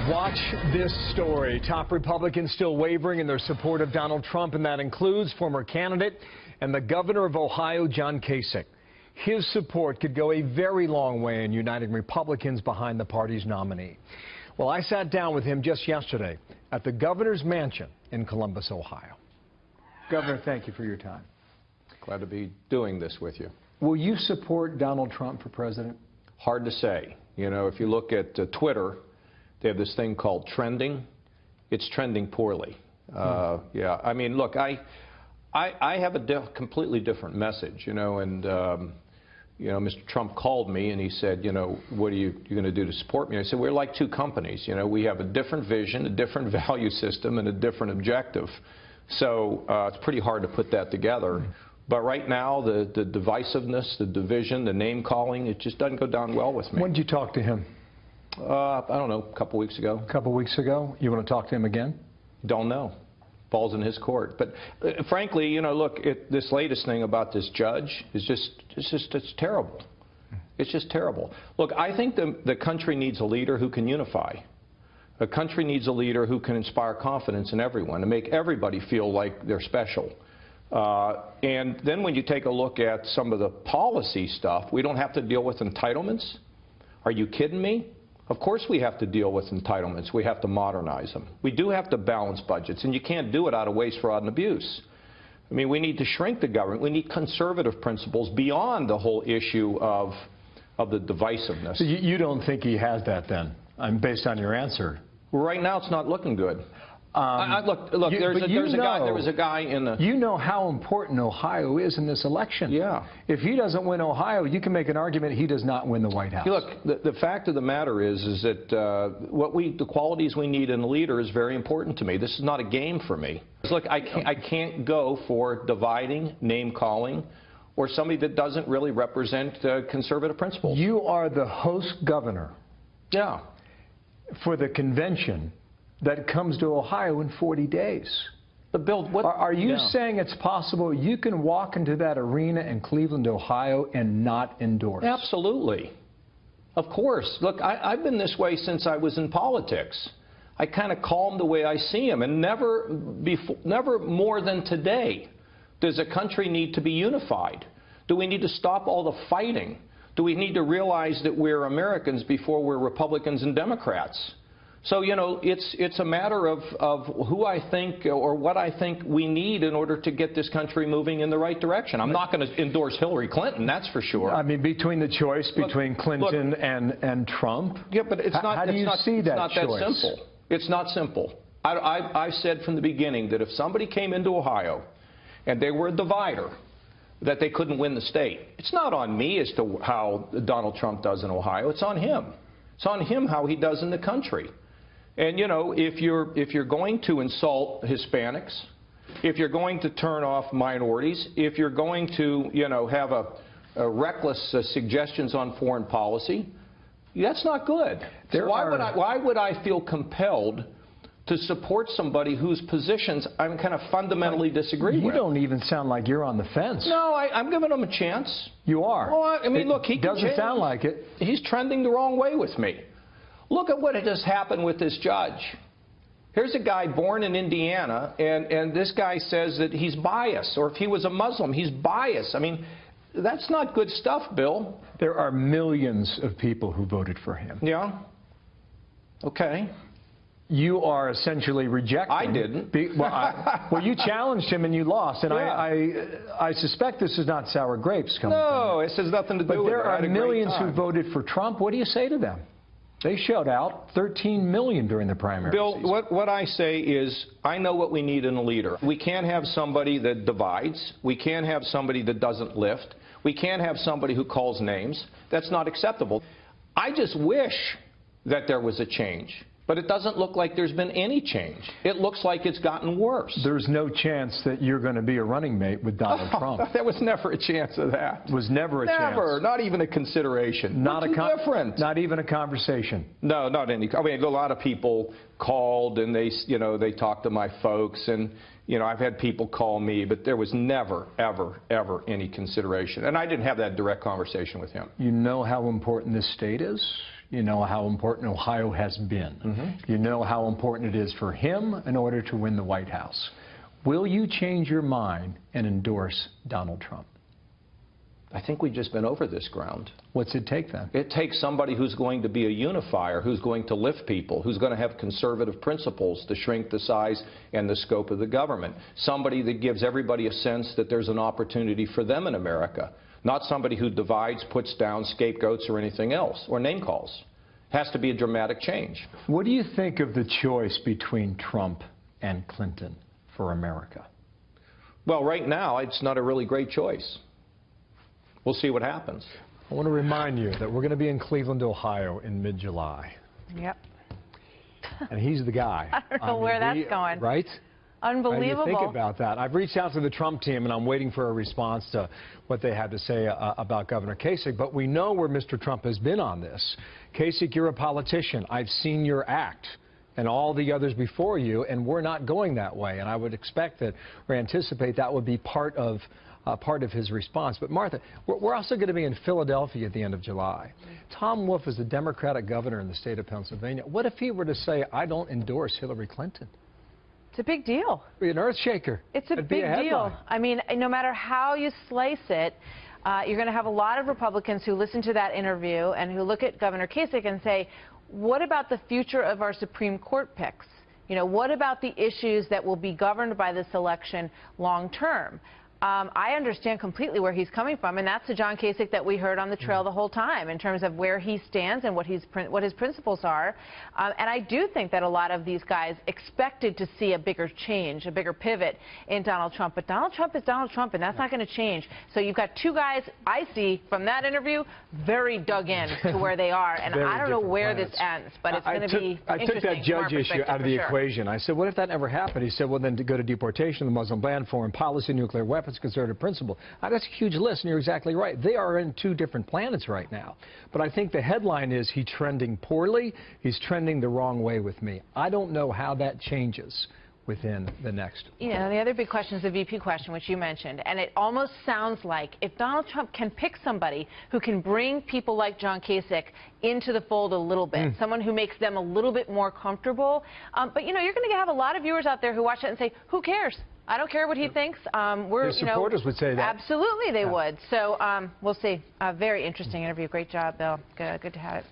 Watch this story. Top Republicans still wavering in their support of Donald Trump, and that includes former candidate and the governor of Ohio, John Kasich. His support could go a very long way in uniting Republicans behind the party's nominee. Well, I sat down with him just yesterday at the governor's mansion in Columbus, Ohio. Governor, thank you for your time. Glad to be doing this with you. Will you support Donald Trump for president? Hard to say. You know, if you look at Twitter, they have this thing called trending. It's trending poorly. Yeah, I mean, look, I have a completely different message, you know, and, you know, Mr. Trump called me and he said, you know, what are you going to do to support me? I said, we're like two companies. You know, we have a different vision, a different value system, and a different objective. So it's pretty hard to put that together. But right now, the divisiveness, the division, the name-calling, it just doesn't go down well with me. When did you talk to him? I don't know, a couple weeks ago. A couple weeks ago? You want to talk to him again? Don't know. Falls in his court. But frankly, you know, look, this latest thing about this judge is it's terrible. It's just terrible. Look, I think the country needs a leader who can unify. A country needs a leader who can inspire confidence in everyone and make everybody feel like they're special. And then when you take a look at some of the policy stuff, we don't have to deal with entitlements. Are you kidding me? Of course we have to deal with entitlements. We have to modernize them. We do have to balance budgets, and you can't do it out of waste, fraud, and abuse. I mean, we need to shrink the government. We need conservative principles beyond the whole issue of the divisiveness. So you don't think he has that then, based on your answer? Right now it's not looking good. Look, there was a guy in the... You know how important Ohio is in this election. Yeah. If he doesn't win Ohio, you can make an argument he does not win the White House. Look, the fact of the matter is that the qualities we need in a leader is very important to me. This is not a game for me. Look, I can't go for dividing, name-calling, or somebody that doesn't really represent conservative principles. You are the host governor. Yeah. For the convention that comes to Ohio in 40 days. The bill, are you saying it's possible you can walk into that arena in Cleveland, Ohio, and not endorse? Absolutely. Of course. Look, I've been this way since I was in politics. I kind of call them the way I see them, and never more than today does a country need to be unified. Do we need to stop all the fighting? Do we need to realize that we're Americans before we're Republicans and Democrats? So, you know, it's a matter of who I think or what I think we need in order to get this country moving in the right direction. I'm not going to endorse Hillary Clinton, that's for sure. I mean, between the choice between Clinton and Trump. Yeah, but it's not. How do you see that choice? It's not that simple. It's not simple. I've said from the beginning that if somebody came into Ohio and they were a divider, that they couldn't win the state. It's not on me as to how Donald Trump does in Ohio. It's on him. It's on him how he does in the country. And, you know, if you're going to insult Hispanics, if you're going to turn off minorities, if you're going to, you know, have a reckless suggestions on foreign policy, that's not good. So why would I feel compelled to support somebody whose positions I kind of fundamentally disagree with? You don't even sound like you're on the fence. No, I'm giving him a chance. You are. Well, I mean, look, he doesn't sound like it. He's trending the wrong way with me. Look at what has happened with this judge. Here's a guy born in Indiana, and this guy says that he's biased, or if he was a Muslim, he's biased. I mean, that's not good stuff, Bill. There are millions of people who voted for him. Yeah? Okay. You are essentially rejecting... I didn't. Well, you challenged him and you lost, and I suspect this is not sour grapes coming from you. No, this has nothing to do with it. But there are millions who voted for Trump. What do you say to them? They showed out 13 million during the primary season. Bill, what I say is I know what we need in a leader. We can't have somebody that divides. We can't have somebody that doesn't lift. We can't have somebody who calls names. That's not acceptable. I just wish that there was a change. But it doesn't look like there's been any change. It looks like it's gotten worse. There's no chance that you're going to be a running mate with Donald Trump. There was never a chance of that. Was never a chance. Never. Not even a consideration. Not different. Not even a conversation. No, not any. I mean, a lot of people called and they talked to my folks, and I've had people call me, but there was never, ever, ever any consideration. And I didn't have that direct conversation with him. You know how important this state is? You know how important Ohio has been. You know how important it is for him in order to win the White House. Will you change your mind and endorse Donald Trump? I think we've just been over this ground. What's it take then? It takes somebody who's going to be a unifier, who's going to lift people, who's going to have conservative principles to shrink the size and the scope of the government. Somebody that gives everybody a sense that there's an opportunity for them in America. Not somebody who divides, puts down, scapegoats or anything else, or name calls. Has to be a dramatic change. What do you think of the choice between Trump and Clinton for America? Well, right now, it's not a really great choice. We'll see what happens. I want to remind you that we're going to be in Cleveland, Ohio in mid-July. Yep. And he's the guy. I don't know where that's going. Right? Unbelievable. How do you think about that? I've reached out to the Trump team, and I'm waiting for a response to what they had to say about Governor Kasich. But we know where Mr. Trump has been on this. Kasich, you're a politician. I've seen your act and all the others before you, and we're not going that way. And I would expect that, or anticipate that would be part of his response. But Martha, we're also going to be in Philadelphia at the end of July. Tom Wolf is the Democratic governor in the state of Pennsylvania. What if he were to say, I don't endorse Hillary Clinton? It's a big deal. It'd be an earth shaker. It's a big deal. I mean, no matter how you slice it, you're going to have a lot of Republicans who listen to that interview and who look at Governor Kasich and say, what about the future of our Supreme Court picks? You know, what about the issues that will be governed by this election long term? I understand completely where he's coming from, and that's the John Kasich that we heard on the trail the whole time in terms of where he stands and what his principles are. And I do think that a lot of these guys expected to see a bigger change, a bigger pivot in Donald Trump. But Donald Trump is Donald Trump, and that's not going to change. So you've got two guys I see from that interview very dug in to where they are. And I don't know where this ends, but it's going to be I took that judge issue out of the equation. I said, what if that never happened? He said, well, then to go to deportation, the Muslim ban, foreign policy, nuclear weapons, conservative principle. That's a huge list, and you're exactly right. They are in two different planets right now. But I think the headline is he's trending poorly. He's trending the wrong way with me. I don't know how that changes within the next. You know, the other big question is the VP question, which you mentioned. And it almost sounds like if Donald Trump can pick somebody who can bring people like John Kasich into the fold a little bit, someone who makes them a little bit more comfortable. But, you know, you're going to have a lot of viewers out there who watch that and say, who cares? I don't care what he thinks. His supporters would say that. Absolutely they would. So we'll see. A very interesting interview. Great job, Bill. Good to have it.